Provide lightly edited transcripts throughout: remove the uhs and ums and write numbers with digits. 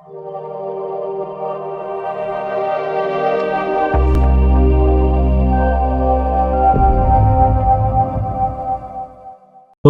तो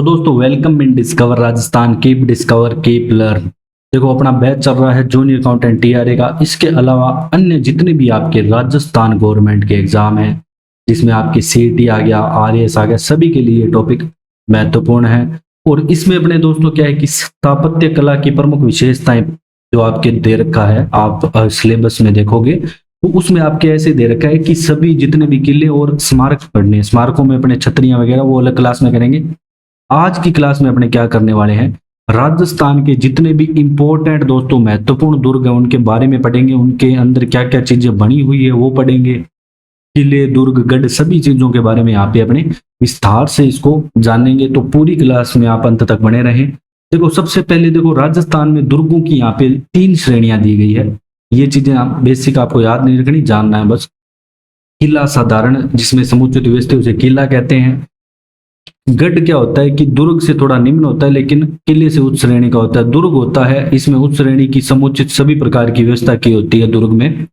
दोस्तों welcome in discover Rajasthan, keep discover keep learn. देखो अपना बैच चल रहा है जूनियर अकाउंटेंट टीआरए का। इसके अलावा अन्य जितने भी आपके राजस्थान गवर्नमेंट के एग्जाम हैं, जिसमें आपकी सीईटी आ गया, आरएएस आ गया, सभी के लिए टॉपिक महत्वपूर्ण है। और इसमें अपने दोस्तों क्या है कि स्थापत्य कला की प्रमुख विशेषताएं जो आपके दे रखा है, आप सिलेबस में देखोगे तो उसमें आपके ऐसे दे रखा है कि सभी जितने भी किले और स्मारक पढ़ने, स्मारकों में अपने छतरियां वगैरह वो अलग क्लास में करेंगे। आज की क्लास में अपने क्या करने वाले हैं, राजस्थान के जितने भी इंपॉर्टेंट दोस्तों महत्वपूर्ण दुर्ग हैं उनके बारे में पढ़ेंगे, उनके अंदर क्या क्या चीजें बनी हुई है वो पढ़ेंगे। किले, दुर्ग, गढ़, सभी चीजों के बारे में यहाँ पे अपने विस्तार से इसको जानेंगे। तो पूरी क्लास में आप अंत तक बने रहें। देखो सबसे पहले देखो राजस्थान में दुर्गों की यहाँ पे 3 श्रेणियां दी गई है। ये चीजें आप बेसिक आपको याद नहीं रखनी, जानना है बस। किला साधारण, जिसमें समुचित व्यवस्था उसे किला कहते हैं। गढ़ क्या होता है कि दुर्ग से थोड़ा निम्न होता है लेकिन किले से उच्च श्रेणी का होता है। दुर्ग होता है, इसमें उच्च श्रेणी की समुचित सभी प्रकार की व्यवस्था की होती है दुर्ग में।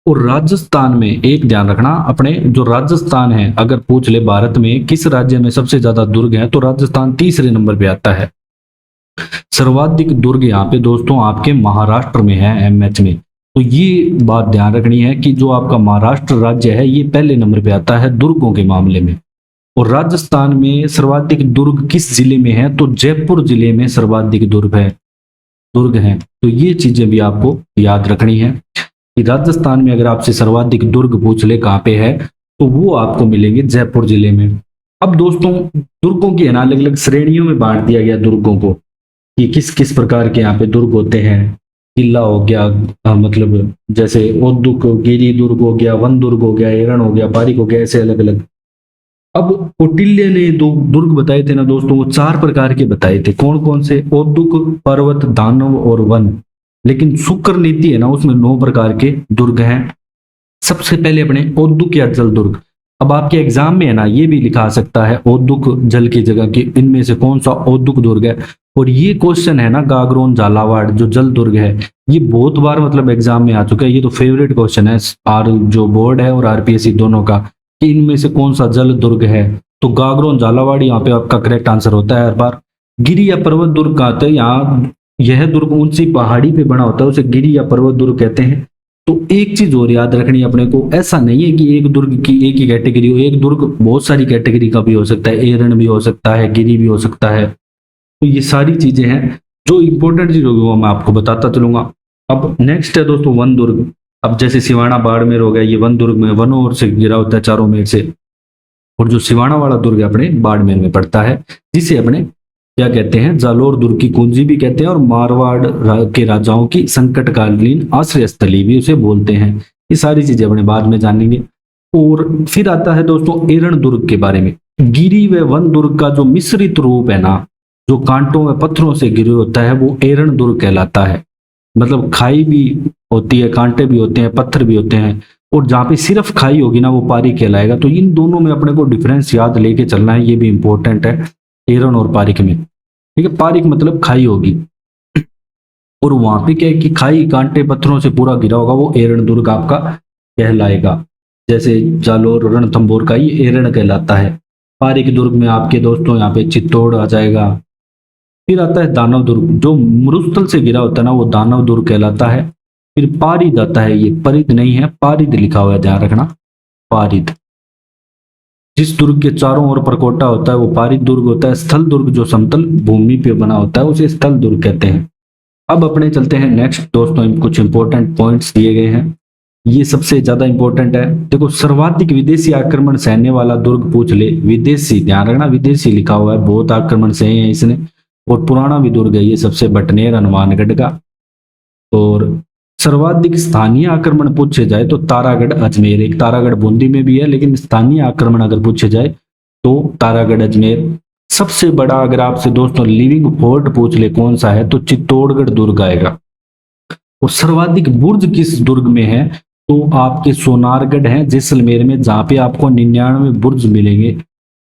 और राजस्थान में एक ध्यान रखना, अपने जो राजस्थान है, अगर पूछ ले भारत में किस राज्य में सबसे ज्यादा दुर्ग है, तो राजस्थान तीसरे नंबर पे आता है। सर्वाधिक दुर्ग यहाँ पे दोस्तों आपके महाराष्ट्र में है, एमएच में। तो ये बात ध्यान रखनी है कि जो आपका महाराष्ट्र राज्य है ये पहले नंबर पे आता है दुर्गों के मामले में। और राजस्थान में सर्वाधिक दुर्ग किस जिले में है, तो जयपुर जिले में सर्वाधिक दुर्ग है। तो ये चीजें भी आपको याद रखनी है कि राजस्थान में अगर आपसे सर्वाधिक दुर्ग पूछ ले कहाँ पे है, तो वो आपको मिलेंगे जयपुर जिले में। अब दोस्तों दुर्गों की अलग अलग श्रेणियों में बांट दिया गया दुर्गों को कि किस किस प्रकार के यहाँ पे दुर्ग होते हैं। किला हो गया, मतलब जैसे औद्दुक, गिरी दुर्ग हो गया, वन दुर्ग हो गया, एरण हो गया, पारिक हो गया, ऐसे अलग अलग। अब कौटिल्य ने दो दुर्ग बताए थे ना दोस्तों, वो 4 प्रकार के बताए थे। कौन कौन से? औद्दुक, पर्वत, दानव और वन। लेकिन शुक्र नीति है ना, उसमें 9 प्रकार के दुर्ग हैं। सबसे पहले अपने औद्दुक या जल दुर्ग। अब आपके एग्जाम में है ना ये भी लिखा सकता है औद्दुक जल की जगह की इनमें से कौन सा औद्दुक दुर्ग है। और ये क्वेश्चन है ना गागरोन झालावाड़ जो जल दुर्ग है, ये बहुत बार मतलब एग्जाम में आ चुका है। ये तो फेवरेट क्वेश्चन है आर जो बोर्ड है और आरपीएससी दोनों का, कि इनमें से कौन सा जल दुर्ग है। तो गागरोन झालावाड़ यहाँ पे आपका करेक्ट आंसर होता है हर बार। गिरी या पर्वत दुर्ग कहा था, यहाँ यह दुर्ग ऊंची पहाड़ी पे बना होता है, उसे गिरी या पर्वत दुर्ग कहते हैं। तो एक चीज और याद रखनी है अपने को, ऐसा नहीं है कि एक दुर्ग की एक ही कैटेगरी हो। एक दुर्ग बहुत सारी कैटेगरी का भी हो सकता है, एरण भी हो सकता है, गिरी भी हो सकता है। तो ये सारी चीजें हैं जो इंपॉर्टेंट चीज होगी वो मैं आपको बताता चलूंगा। अब नेक्स्ट है दोस्तों वन दुर्ग। अब जैसे सिवाना बाड़मेर हो गया, ये वन दुर्ग में वनों ओर से घिरा होता है चारों मेर से। और जो सिवाना वाला दुर्ग है अपने बाड़मेर में पड़ता है, जिसे अपने क्या कहते हैं, जालोर दुर्ग की कुंजी भी कहते हैं और मारवाड़ के राजाओं की संकटकालीन आश्रय स्थली भी उसे बोलते हैं। ये सारी चीजें अपने बाद में जानेंगे। और फिर आता है दोस्तों एरण दुर्ग के बारे में। गिरी व वन दुर्ग का जो मिश्रित रूप है ना, जो कांटों व पत्थरों से घिरे होता है, वो एरण दुर्ग कहलाता है। मतलब खाई भी होती है, कांटे भी होते हैं, पत्थर भी होते हैं। और जहाँ पे सिर्फ खाई होगी ना वो पारिक कहलाएगा। तो इन दोनों में अपने को डिफरेंस याद लेके चलना है, ये भी इंपॉर्टेंट है एरण और पारिक में। ठीक है, पारिक मतलब खाई होगी और वहां पे क्या है कि खाई कांटे पत्थरों से पूरा घिरा होगा, वो एरण दुर्ग आपका कहलाएगा। जैसे जालोर रणथंभौर का ये एरण कहलाता है। पारिक दुर्ग में आपके दोस्तों यहाँ पे चित्तौड़ आ जाएगा। फिर आता है दानव दुर्ग, जो मरुस्थल से घिरा होता है ना वो दानव दुर्ग कहलाता है। फिर पारिद आता है, ये परिद नहीं है, पारिद लिखा हुआ है, ध्यान रखना, पारिद। जिस दुर्ग के चारों ओर परकोटा होता है वो पारिद दुर्ग होता है। स्थल दुर्ग जो समतल भूमि पे बना होता है उसे स्थल दुर्ग कहते हैं। अब अपने चलते हैं नेक्स्ट दोस्तों, कुछ इंपॉर्टेंट पॉइंट्स दिए गए हैं, ये सबसे ज्यादा इंपॉर्टेंट है। देखो सर्वाधिक विदेशी आक्रमण सहने वाला दुर्ग पूछ ले, विदेशी, ध्यान रखना विदेशी लिखा हुआ है, बहुत आक्रमण सहे हैं इसने। और पुराना भी दुर्ग है ये सबसे, बटनेर हनुमानगढ़ का। और सर्वाधिक स्थानीय आक्रमण पूछे जाए तो तारागढ़ अजमेर, एक तारागढ़ बूंदी में भी है, लेकिन स्थानीय आक्रमण अगर पूछे जाए तो तारागढ़ अजमेर। सबसे बड़ा अगर आपसे दोस्तों लिविंग फोर्ट पूछ ले कौन सा है, तो चित्तौड़गढ़ दुर्ग आएगा। और सर्वाधिक बुर्ज किस दुर्ग में है, तो आपके सोनारगढ़ है जैसलमेर में, जहां पे आपको 99 बुर्ज मिलेंगे।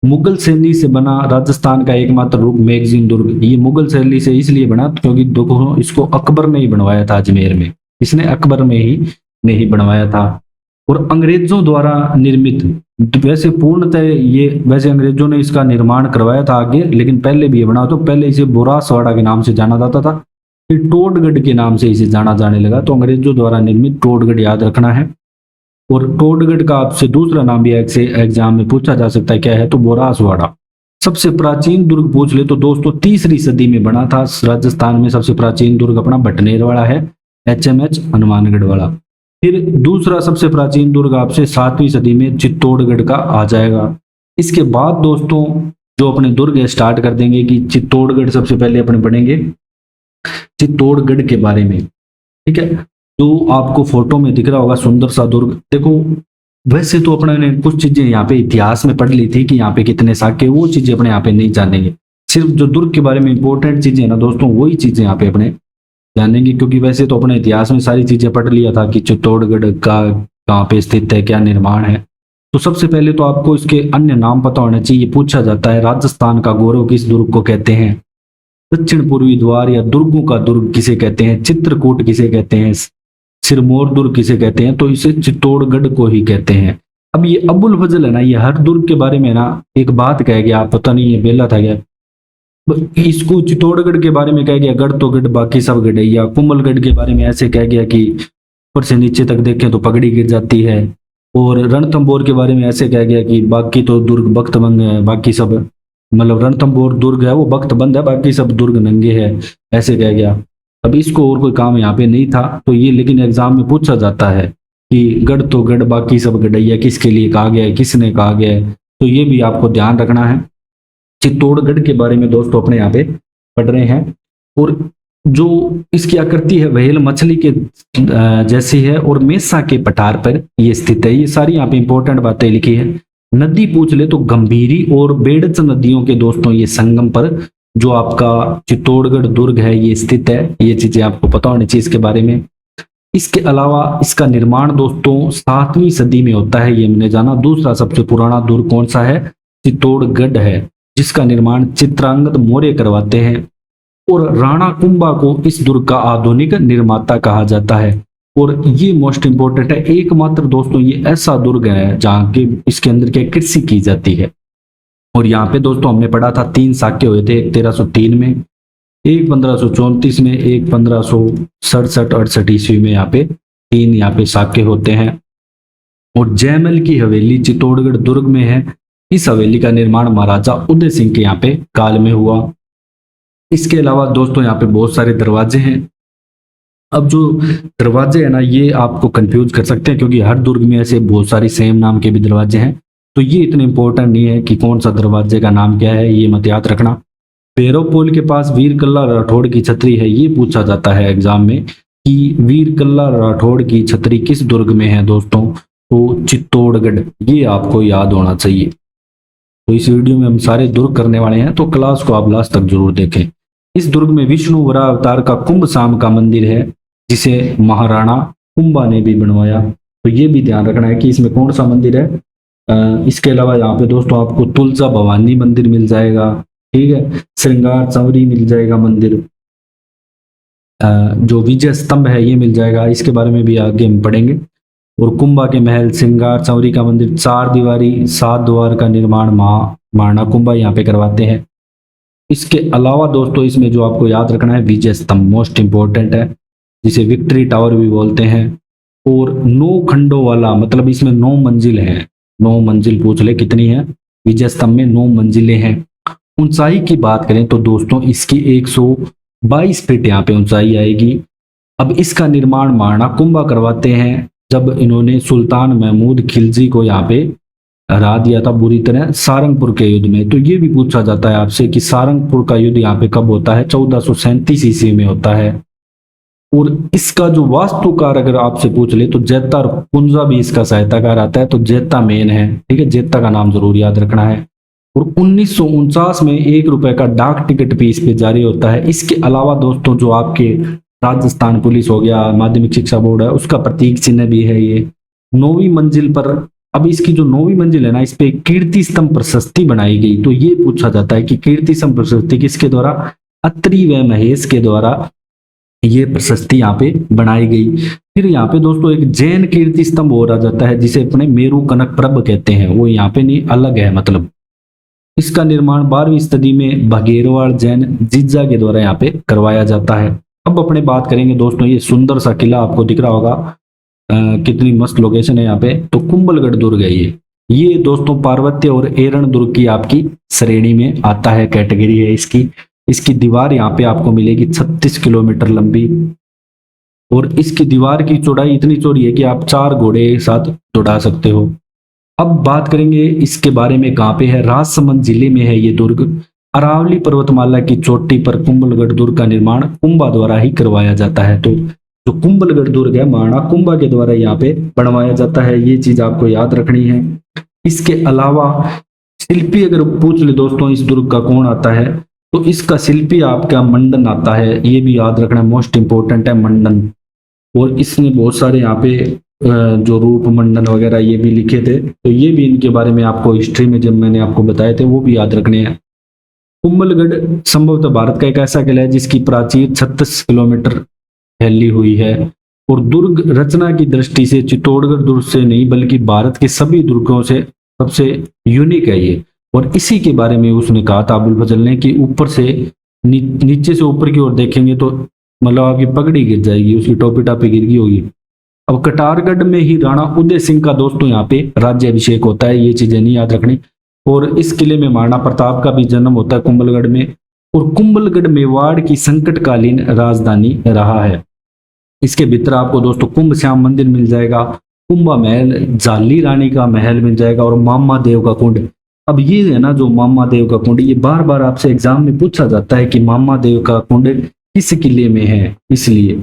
मुगल शैली से बना राजस्थान का एकमात्र रूप मैगजीन दुर्ग। ये मुगल शैली से इसलिए बना क्योंकि देखो इसको अकबर ने ही बनवाया था अजमेर में, इसने अकबर में ही ने ही बनवाया था और अंग्रेजों द्वारा निर्मित। वैसे पूर्णतः ये वैसे अंग्रेजों ने इसका निर्माण करवाया था आगे, लेकिन पहले भी ये बना तो पहले इसे बोरासवाड़ा के नाम से जाना जाता था, फिर टोडगढ़ के नाम से इसे जाना जाने लगा। तो अंग्रेजों द्वारा निर्मित टोडगढ़ याद रखना है। और टोडगढ़ का आपसे दूसरा नाम भी एग्जाम में पूछा जा सकता है, क्या है, तो बोरासवाड़ा। सबसे प्राचीन दुर्ग पूछ ले तो दोस्तों 3री सदी में बना था राजस्थान में। सबसे प्राचीन दुर्ग अपना बटनेर वाला है, HMH हनुमानगढ़ वाला। फिर दूसरा सबसे प्राचीन दुर्ग आपसे 7वीं सदी में चित्तौड़गढ़ का आ जाएगा। इसके बाद दोस्तों जो अपने दुर्ग स्टार्ट कर देंगे कि चित्तौड़गढ़ सबसे पहले अपने पढ़ेंगे चित्तौड़गढ़ के बारे में, ठीक है। तो आपको फोटो में दिख रहा होगा सुंदर सा दुर्ग। देखो वैसे तो अपने ने कुछ चीजें यहाँ पे इतिहास में पढ़ ली थी कि यहाँ पे कितने साके, वो चीजें अपने यहाँ पे नहीं जानेंगे। सिर्फ जो दुर्ग के बारे में इंपॉर्टेंट चीजें है ना दोस्तों, वही चीजें यहाँ पे अपने जानेंगे, क्योंकि वैसे तो अपने इतिहास में सारी चीजें पढ़ लिया था कि चित्तौड़गढ़ का कहाँ पे स्थित है, क्या निर्माण है। तो सबसे पहले तो आपको इसके अन्य नाम पता होना चाहिए। पूछा जाता है राजस्थान का गौरव किस दुर्ग को कहते हैं, दक्षिण पूर्वी द्वार या दुर्गों का दुर्ग किसे कहते हैं, चित्रकूट किसे कहते हैं, सिरमौर दुर्ग किसे कहते हैं, तो इसे चित्तौड़गढ़ को ही कहते हैं। अब ये अबुल फजल है ना, ये हर दुर्ग के बारे में ना एक बात कह गया, पता नहीं ये बेला था क्या, इसको चित्तौड़गढ़ के बारे में कह गया गढ़ तो गढ़ बाकी सब गढ़ैया। कुंभलगढ़ के बारे में ऐसे कह गया कि ऊपर से नीचे तक देखें तो पगड़ी गिर जाती है। और रणथंभौर के बारे में ऐसे कह गया कि बाकी तो दुर्ग बख्तबंद है, बाकी सब मतलब रणथंभौर दुर्ग है वो बख्तबंद है, बाकी सब दुर्ग नंगे है, ऐसे कह गया। अब इसको और कोई काम यहाँ पे नहीं था, तो ये लेकिन एग्जाम में पूछा जाता है कि गढ़ तो गढ़ बाकी सब गढ़ैया किसके लिए कहा गया है, किसने कहा गया है, तो ये भी आपको ध्यान रखना है। चित्तौड़गढ़ के बारे में दोस्तों अपने यहाँ पे पढ़ रहे हैं। और जो इसकी आकृति है व्हेल मछली के जैसी है और मेसा के पठार पर ये स्थित है। ये सारी यहाँ पे इंपॉर्टेंट बातें लिखी है। नदी पूछ ले तो गंभीरी और बेड़च नदियों के दोस्तों ये संगम पर जो आपका चित्तौड़गढ़ दुर्ग है ये स्थित है। ये चीजें आपको पता होनी चाहिए इसके बारे में। इसके अलावा इसका निर्माण दोस्तों 7वीं सदी में होता है, ये हमने जाना। दूसरा सबसे पुराना दुर्ग कौन सा है, चित्तौड़गढ़ है, जिसका निर्माण चित्रांगद मौर्य करवाते हैं। और राणा कुंभा को इस दुर्ग का आधुनिक निर्माता कहा जाता है। और ये मोस्ट इंपोर्टेंट है, एकमात्र दोस्तों ये ऐसा दुर्ग है जहाँ के इसके अंदर क्या कृषि की जाती है। और यहाँ पे दोस्तों हमने पढ़ा था 3 साके हुए थे, एक 1303 में, एक 1534 में, एक 1567-68 ईस्वी में। यहाँ पे 3 यहाँ पे साके होते हैं। और जयमल की हवेली चित्तौड़गढ़ दुर्ग में है। इस हवेली का निर्माण महाराजा उदय सिंह के यहाँ पे काल में हुआ। इसके अलावा दोस्तों यहाँ पे बहुत सारे दरवाजे हैं। अब जो दरवाजे है ना ये आपको कंफ्यूज कर सकते हैं, क्योंकि हर दुर्ग में ऐसे बहुत सारी सेम नाम के भी दरवाजे हैं, तो ये इतने इंपॉर्टेंट नहीं है कि कौन सा दरवाजे का नाम क्या है, ये मत याद रखना। भैरव पोल के पास वीर कल्ला राठौड़ की छतरी है, ये पूछा जाता है एग्जाम में कि वीर कल्ला राठौड़ की छतरी किस दुर्ग में है दोस्तों, तो चित्तौड़गढ़, ये आपको याद होना चाहिए। तो इस वीडियो में हम सारे दुर्ग करने वाले हैं, तो क्लास को आप लास्ट तक जरूर देखें। इस दुर्ग में विष्णु वराह अवतार का कुंभ शाम का मंदिर है, जिसे महाराणा कुंभा ने भी बनवाया, तो ये भी ध्यान रखना है कि इसमें कौन सा मंदिर है। इसके अलावा यहाँ पे दोस्तों आपको तुलजा भवानी मंदिर मिल जाएगा, ठीक है, श्रृंगार चंवरी मिल जाएगा मंदिर, जो विजय स्तंभ है ये मिल जाएगा, इसके बारे में भी आगे हम पढ़ेंगे। और कुंभा के महल, श्रृंगार चंवरी का मंदिर, 4 दीवारी 7 द्वार का निर्माण महाराणा कुंभा यहाँ पे करवाते हैं। इसके अलावा दोस्तों इसमें जो आपको याद रखना है विजय स्तंभ मोस्ट इंपॉर्टेंट है, जिसे विक्ट्री टावर भी बोलते हैं। और 9 खंडों वाला, मतलब इसमें 9 मंजिल है, 9 मंजिल पूछ ले कितनी है, विजय स्तंभ में 9 मंजिलें हैं। ऊंचाई की बात करें तो दोस्तों इसकी 122 फीट यहाँ पे ऊंचाई आएगी। अब इसका निर्माण महाराणा कुंभा करवाते हैं, जब इन्होंने सुल्तान महमूद खिलजी को यहाँ पे हरा दिया था बुरी तरह सारंगपुर के युद्ध में। तो ये भी पूछा जाता है आपसे कि सारंगपुर का युद्ध यहाँ पे कब होता है, 1437 ईस्वी में होता है। और इसका जो वास्तुकार अगर आपसे पूछ ले तो जैता और पुंजा भी इसका सहायताकार आता है, तो जैता मेन है, ठीक है, जैता का नाम जरूर याद रखना है। और 1949 में 1 रुपए का डाक टिकट भी इस पे जारी होता है। इसके अलावा दोस्तों जो आपके राजस्थान पुलिस हो गया, माध्यमिक शिक्षा बोर्ड है, उसका प्रतीक चिन्ह भी है ये। 9वीं मंजिल पर अब इसकी जो 9वीं मंजिल है ना, इस पे कीर्ति स्तंभ प्रशस्ति बनाई गई। तो ये पूछा जाता है कि कीर्ति स्तंभ प्रशस्ति किसके द्वारा? अत्रि व महेश के द्वारा ये प्रशस्ति यहाँ पे बनाई गई। फिर यहाँ पे दोस्तों एक जैन कीर्ति स्तंभ हो रहा जाता है जिसे अपने मेरु कनक प्रभ कहते हैं, वो यहाँ पे नहीं, अलग है। मतलब इसका निर्माण 12वीं सदी में भगेरवाड़ जैन जिज्जा के द्वारा यहाँ पे करवाया जाता है। अब अपने बात करेंगे दोस्तों, ये सुंदर सा किला आपको दिख रहा होगा, कितनी मस्त लोकेशन है यहाँ पे। तो कुंभलगढ़ दुर्ग है ये दोस्तों पार्वत्य और एरण दुर्ग की आपकी श्रेणी में आता है, कैटेगरी है इसकी। इसकी दीवार यहाँ पे आपको मिलेगी 36 किलोमीटर लंबी, और इसकी दीवार की चौड़ाई इतनी चौड़ी है कि आप 4 घोड़े एक साथ दौड़ा सकते हो। अब बात करेंगे इसके बारे में, कहाँ पे है? राजसमंद जिले में है ये दुर्ग। अरावली पर्वतमाला की चोटी पर कुंभलगढ़ दुर्ग का निर्माण कुंभा द्वारा ही करवाया जाता है। तो जो कुंभलगढ़ दुर्ग है महाराणा कुंभा के द्वारा यहाँ पे बनवाया जाता है, ये चीज आपको याद रखनी है। इसके अलावा शिल्पी अगर पूछ ले दोस्तों इस दुर्ग का कौन आता है, तो इसका शिल्पी आपका मंडन आता है, ये भी याद रखना, मोस्ट इंपोर्टेंट है मंडन। और इसने बहुत सारे यहाँ पे जो रूप मंडन वगैरह ये भी लिखे थे, तो ये भी इनके बारे में आपको हिस्ट्री में जब मैंने आपको बताए थे वो भी याद रखने हैं। कुंभलगढ़ संभवतः भारत का एक ऐसा किला है जिसकी प्राचीर 36 किलोमीटर फैली हुई है, और दुर्ग रचना की दृष्टि से चित्तौड़गढ़ दुर्ग से नहीं बल्कि भारत के सभी दुर्गों से सबसे यूनिक है ये। और इसी के बारे में उसने कहा था अबुल फजल ने कि ऊपर से नीचे से ऊपर की ओर देखेंगे तो मतलब आपकी पगड़ी गिर जाएगी, उसकी टोपी टापी गिर गई होगी। अब कटारगढ़ में ही राणा उदय सिंह का दोस्तों यहाँ पे राज्याभिषेक होता है, ये चीजें नहीं याद रखनी। और इस किले में महाराणा प्रताप का भी जन्म होता है कुंभलगढ़ में, और कुंभलगढ़ मेवाड़ की संकटकालीन राजधानी रहा है। इसके भीतर आपको दोस्तों कुंभ श्याम मंदिर मिल जाएगा, कुंभा महल, जाली रानी का महल मिल जाएगा, और मामा देव का कुंड। अब ये है ना जो मामा देव का कुंड, ये बार बार आपसे एग्जाम में पूछा जाता है कि मामा देव का कुंड किस किले में है, इसलिए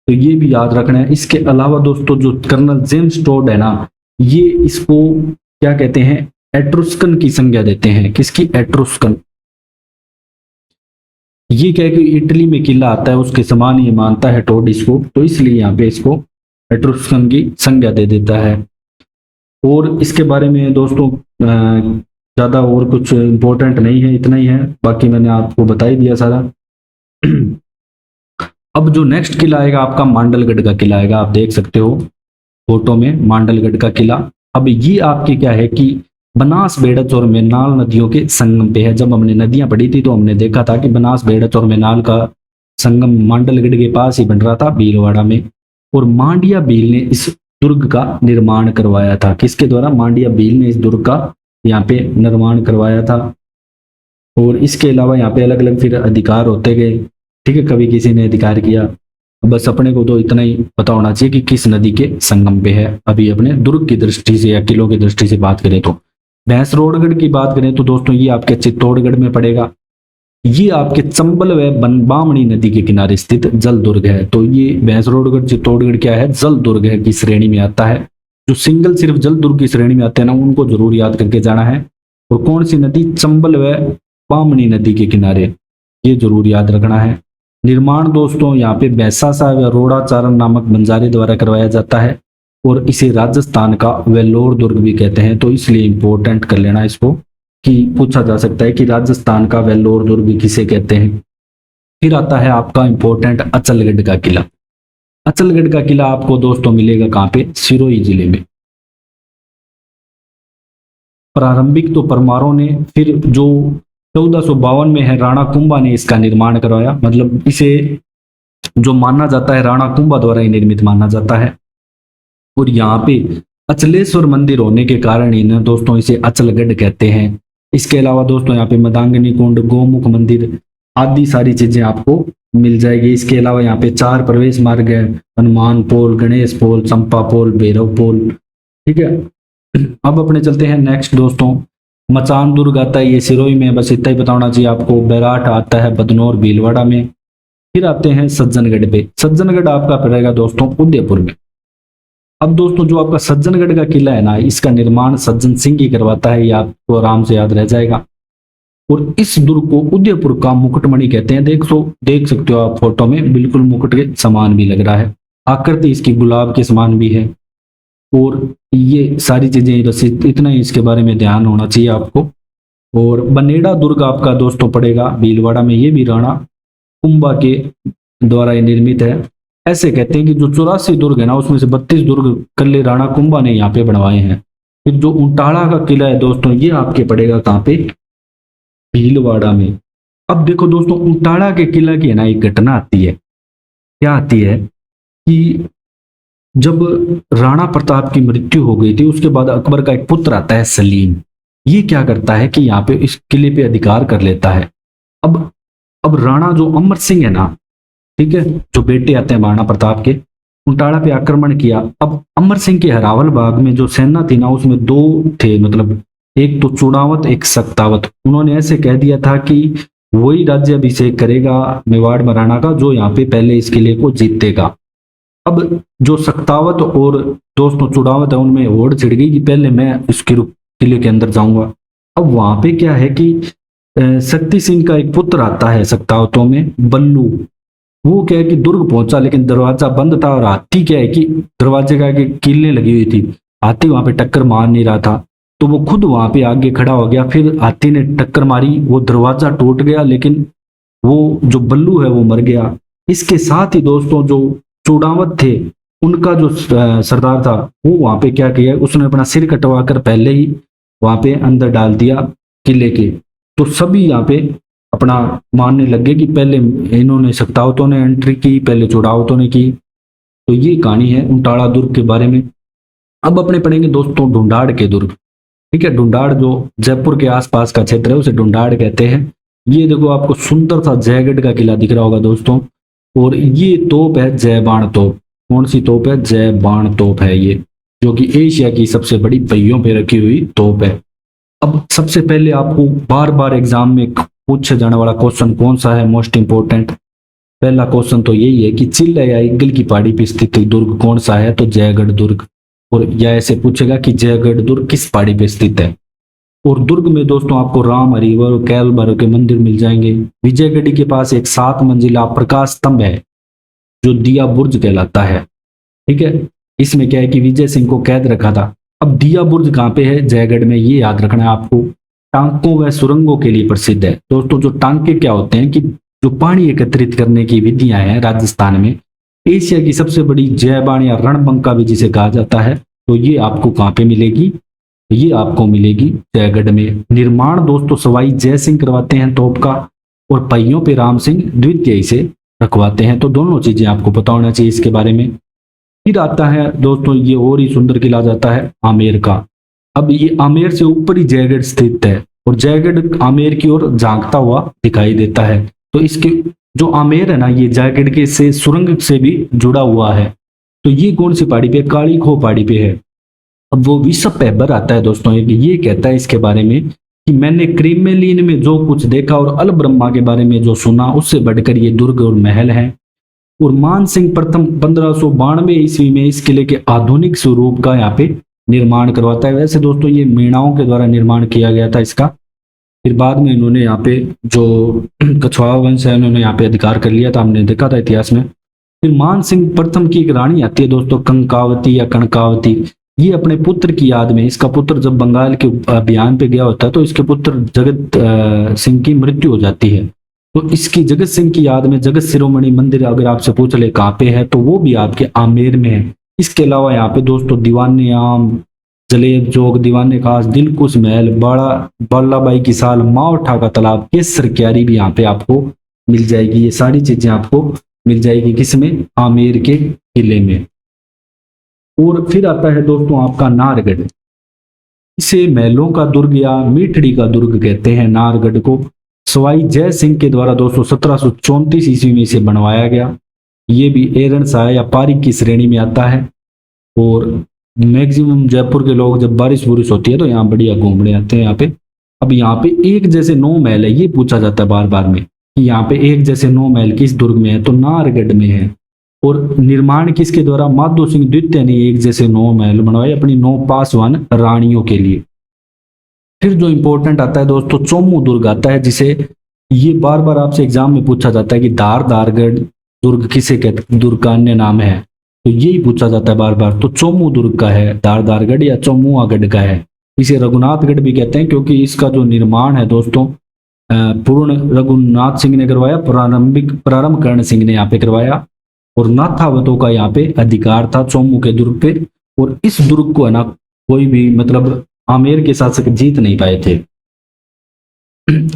तो ये भी याद रखना है। इसके अलावा दोस्तों जो कर्नल जेम्स टोड है ना, ये इसको क्या कहते हैं? एट्रुस्कन की संज्ञा देते हैं। किसकी? एट्रुस्कन। ये क्या है कि इटली में किला आता है उसके समान ये मानता है टोड इसको, तो इसलिए यहाँ पे इसको एट्रुस्कन की संज्ञा दे देता है। और इसके बारे में दोस्तों ज्यादा और कुछ इंपॉर्टेंट नहीं है, इतना ही है, बाकी मैंने आपको बता ही दिया सारा। अब जो नेक्स्ट किला आएगा आपका मांडलगढ़ का किला आएगा, आप देख सकते हो फोटो में मांडलगढ़ का किला। अब ये आपके क्या है कि बनास बेड़च और मेनाल नदियों के संगम पे है। जब हमने नदियां पढ़ी थी तो हमने देखा था कि बनास बेड़च और मेनाल का संगम मांडलगढ़ के पास ही बन रहा था, भीलवाड़ा में। और मांडिया भील ने इस दुर्ग का निर्माण करवाया था। किसके द्वारा? मांडिया भील ने इस दुर्ग का यहाँ पे निर्माण करवाया था। और इसके अलावा यहाँ पे अलग अलग फिर अधिकार होते गए, ठीक है, कभी किसी ने अधिकार किया। बस अपने को तो इतना ही पता होना चाहिए कि किस नदी के संगम पे है। अभी अपने दुर्ग की दृष्टि से या किलों की दृष्टि से बात करें तो भैंसरोडगढ़ की बात करें तो दोस्तों ये आपके चित्तौड़गढ़ में पड़ेगा। ये आपके चंबल व बामणी नदी के किनारे स्थित जल दुर्ग है। तो ये भैंसरोडगढ़ चित्तौड़गढ़ क्या है? जल दुर्ग है की श्रेणी में आता है। जो सिंगल सिर्फ जल दुर्ग की श्रेणी में आते हैं ना, उनको जरूर याद करके जाना है। और कौन सी नदी? चंबल व बामणी नदी के किनारे, ये जरूर याद रखना है। निर्माण दोस्तों यहाँ पे बैसासा व रोड़ाचारण नामक बंजारे द्वारा करवाया जाता है, और इसे राजस्थान का वेल्लोर दुर्ग भी कहते हैं। तो इसलिए इंपॉर्टेंट कर लेना इसको कि पूछा जा सकता है कि राजस्थान का वेल्लोर दुर्ग किसे कहते हैं। फिर आता है आपका इंपॉर्टेंट अचलगढ़ का किला। अचलगढ़ का किला आपको दोस्तों मिलेगा कहाँ पे? सिरोही जिले में। प्रारंभिक तो परमारों ने, फिर जो 1452 में है राणा कुंभा ने इसका निर्माण करवाया। मतलब इसे जो माना जाता है राणा कुंभा द्वारा ही निर्मित माना जाता है। और यहाँ पे अचलेश्वर मंदिर होने के कारण ही ना दोस्तों इसे अचलगढ़ कहते हैं। इसके अलावा दोस्तों यहाँ पे मदांगनी कुंड, गोमुख मंदिर आदि सारी चीजें आपको मिल जाएगी। इसके अलावा यहाँ पे 4 प्रवेश मार्ग है, हनुमान पोल, गणेश पोल, चंपा पोल, भैरव पोल, ठीक है। अब अपने चलते हैं नेक्स्ट दोस्तों, मचान दुर्ग आता है ये सिरोही में, बस इतना ही बताना चाहिए आपको। बैराट आता है बदनौर भीलवाड़ा में। फिर आते हैं सज्जनगढ़ पे। सज्जनगढ़ आपका पड़ेगा दोस्तों उदयपुर में। अब दोस्तों जो आपका सज्जनगढ़ का किला है ना, इसका निर्माण सज्जन सिंह ही करवाता है, ये आपको आराम से याद रह जाएगा। और इस दुर्ग को उदयपुर का मुकुटमणि कहते हैं। देख सकते हो आप फोटो में, बिल्कुल मुकुट के समान भी लग रहा है, आकृति इसकी गुलाब के समान भी है। और ये सारी चीजें बस इतना ही इसके बारे में ध्यान होना चाहिए आपको। और बनेड़ा दुर्ग आपका दोस्तों पड़ेगा भीलवाड़ा में, ये भी राणा कुंभा के द्वारा ये निर्मित है। ऐसे कहते हैं कि जो 84 दुर्ग है ना, उसमें से 32 दुर्ग कल्ले राणा कुंभा ने यहाँ पे बनवाए हैं। फिर जो उंटाड़ा का किला है दोस्तों, ये आपके पड़ेगा कहाँ पे, भीलवाड़ा में। अब देखो दोस्तों, उंटाड़ा के किला की है ना एक घटना आती है। क्या आती है कि जब राणा प्रताप की मृत्यु हो गई थी, उसके बाद अकबर का एक पुत्र आता है सलीम। ये क्या करता है कि यहाँ पे इस किले पे अधिकार कर लेता है। अब राणा जो अमर सिंह है ना, ठीक है, जो बेटे आते हैं राणा प्रताप के, उंटाड़ा पे आक्रमण किया। अब अमर सिंह के हरावल बाग में जो सेना थी ना, उसमें दो थे, मतलब एक तो चुड़ावत एक सक्तावत। उन्होंने ऐसे कह दिया था कि वही राज्याभिषेक करेगा मेवाड़ में राणा का जो यहाँ पे पहले इस किले को जीतेगा। अब जो सक्तावत और दोस्तों चुड़ावत है, उनमें होड़ छिड़ गई कि पहले मैं इस किले के अंदर जाऊंगा। अब वहां पे क्या है कि शक्ति सिंह का एक पुत्र आता है सक्तावतों में, बल्लू। वो क्या है कि दुर्ग पहुंचा, लेकिन दरवाजा बंद था और हाथी क्या है कि दरवाजे का कीलें लगी हुई थी, हाथी वहां पे टक्कर मार नहीं रहा था, तो वो खुद वहां पे आगे खड़ा हो गया। फिर हाथी ने टक्कर मारी, वो दरवाजा टूट गया, लेकिन वो जो बल्लू है वो मर गया। इसके साथ ही दोस्तों जो चुड़ावत थे, उनका जो सरदार था, वो वहां पे क्या किया, उसने अपना सिर कटवा कर पहले ही वहां पे अंदर डाल दिया किले के। तो सभी यहाँ पे अपना मानने लगे कि पहले इन्होंने सक्तावतों ने एंट्री की, पहले चुड़ावतों ने की। तो ये कहानी है उंटाड़ा दुर्ग के बारे में। अब अपने पढ़ेंगे दोस्तों ढूंढाड़ के दुर्ग। ठीक है, ढूंढाड़ जो जयपुर के आसपास का क्षेत्र है उसे ढूंढाड़ कहते हैं। ये देखो आपको सुंदर सा जयगढ़ का किला दिख रहा होगा दोस्तों। और ये तोप है जयबाण तोप। कौन सी तोप है? जयबाण तोप है ये, जो कि एशिया की सबसे बड़ी पहियों पे रखी हुई तोप है। अब सबसे पहले आपको बार बार एग्जाम में पूछे जाने वाला क्वेश्चन कौन सा है मोस्ट इंपोर्टेंट? पहला क्वेश्चन तो यही है कि चिल्ला या ईगल की पहाड़ी पर स्थित दुर्ग कौन सा है? तो जयगढ़ दुर्ग। और या ऐसे पूछेगा कि जयगढ़ दुर्ग किस पहाड़ी पे स्थित है? और दुर्ग में दोस्तों आपको राम हरिवर और कैल भैरव के मंदिर मिल जाएंगे। विजयगढ़ी के पास एक 7 मंजिला प्रकाश स्तंभ है जो दिया बुर्ज कहलाता है। ठीक है, इसमें क्या है कि विजय सिंह को कैद रखा था। अब दिया बुर्ज कहाँ पे है? जयगढ़ में। ये याद रखना है आपको। टांकों व सुरंगों के लिए प्रसिद्ध है दोस्तों। जो टांके क्या होते हैं कि जो पानी एकत्रित करने की विधियां हैं राजस्थान में, एशिया की सबसे बड़ी जयबाण या रणबंका भी जिसे कहा जाता है, तो ये आपको कहाँ पे मिलेगी? ये आपको मिलेगी जयगढ़ में। निर्माण दोस्तों सवाई जय सिंह करवाते हैं तोप का, और पहियों पे राम सिंह द्वितीय से रखवाते हैं। तो दोनों चीजें आपको पता होना चाहिए इसके बारे में। फिर आता है दोस्तों ये और ही सुंदर किला जाता है आमेर का। अब ये आमेर से ऊपर ही जयगढ़ स्थित है और जयगढ़ आमेर की ओर झांकता हुआ दिखाई देता है। तो इसके जो आमेर है ना, ये जयगढ़ के से सुरंग से भी जुड़ा हुआ है। तो ये कौन सी पहाड़ी पे? काली खो पहाड़ी पे है। अब वो विश्व पेपर आता है दोस्तों, ये कहता है इसके बारे में कि मैंने क्रीमेलिन में जो कुछ देखा और अल ब्रह्मा के बारे में जो सुना, उससे बढ़कर ये दुर्ग और महल है। और मान सिंह प्रथम 1592 ईस्वी में इस किले के आधुनिक स्वरूप का यहाँ पे निर्माण करवाता है। वैसे दोस्तों ये मीणाओं के द्वारा निर्माण किया गया था इसका। फिर बाद में इन्होंने यहाँ पे जो कछवाहा वंश है उन्होंने यहाँ पे अधिकार कर लिया था, हमने देखा था इतिहास में। फिर मान सिंह प्रथम की एक रानी आती है दोस्तों, कंकावती या कनकावती। ये अपने पुत्र की याद में, इसका पुत्र जब बंगाल के अभियान पे गया होता है तो इसके पुत्र जगत सिंह की मृत्यु हो जाती है। तो इसकी जगत सिंह की याद में जगत शिरोमणि मंदिर अगर आपसे पूछ ले कहाँ पे है, तो वो भी आपके आमेर में है। इसके अलावा यहाँ पे दोस्तों दीवाने आम, जलेब चौक, दीवाने खास, दिलकुश महल, बड़ा बल्लाबाई की साल, मावठा का तालाब, केसर क्यारी भी यहाँ पे आपको मिल जाएगी। ये सारी चीजें आपको मिल जाएगी किसमें? आमेर के किले में। और फिर आता है दोस्तों आपका नारगढ़। इसे महलों का दुर्ग या मीठड़ी का दुर्ग कहते हैं नारगढ़ को। सवाई जय सिंह के द्वारा दोस्तों 1734 ईस्वी में इसे बनवाया गया। ये भी एरन शाह या पारिक की श्रेणी में आता है। और मैक्सिमम जयपुर के लोग जब बारिश बुरिश होती है तो यहाँ बढ़िया घूमने आते हैं यहाँ पे। अब यहाँ पे एक जैसे 9 महल है, ये पूछा जाता है बार बार में कि यहाँ पे एक जैसे 9 महल किस दुर्ग में है? तो नारगढ़ में है। और निर्माण किसके द्वारा? माधो सिंह द्वितीय ने एक जैसे 9 महल बनवाए अपनी 9 पासवान रानियों के लिए। फिर जो इंपॉर्टेंट आता है दोस्तों चोमू दुर्ग आता है, जिसे ये बार बार आपसे एग्जाम में पूछा जाता है कि धारगढ़ दुर्ग किसे कहते? दुर्ग का अन्य नाम है। तो यही पूछा जाता है बार बार। तो चोमू दुर्ग का है धारदारगढ़ या चोमुआगढ़ का है। इसे रघुनाथगढ़ भी कहते हैं क्योंकि इसका जो निर्माण है दोस्तों पूर्ण रघुनाथ सिंह ने करवाया, प्रारंभ कर्ण सिंह ने यहाँ पे करवाया, और नाथावतों का यहाँ पे अधिकार था चोमू के दुर्ग पे। और इस दुर्ग को है ना कोई भी मतलब आमेर के शासक जीत नहीं पाए थे।